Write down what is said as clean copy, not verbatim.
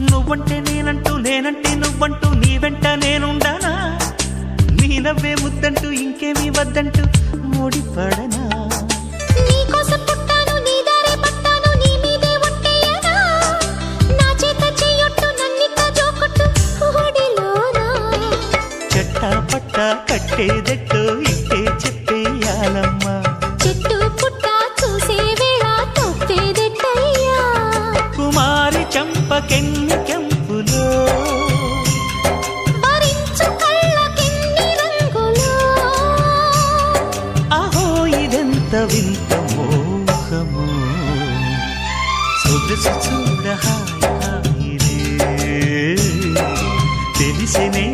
నువ్వంటే నేనంటూ నేనంటే నువ్వంటూ నీ వెంట నేనుండానా నీ నవ్వే ముద్దంటూ ఇంకేమీ వద్దంటూ ముడిపడనా నీకోసం పుట్టాను నీ దారే పట్టాను నీ మీదే ఒట్టేయనా నా చేత చెయ్యొట్టు నన్నిత జోకొట్టు ఓడిలోనా చెట్టా పట్టా కట్టేదెట్టో ఇట్టే చెప్పేయాలమ్మా చెట్టు పుట్ట చూసే వేళ తప్పేదెట్టయ్యా కుమారి చంపకెన్ని కెంపులో భరించు కళ్ళకెన్ని రంగులో అహో ఇదెంత వింత మోహము సొగసు చూడ హాయి హాయిరే తెలిసినే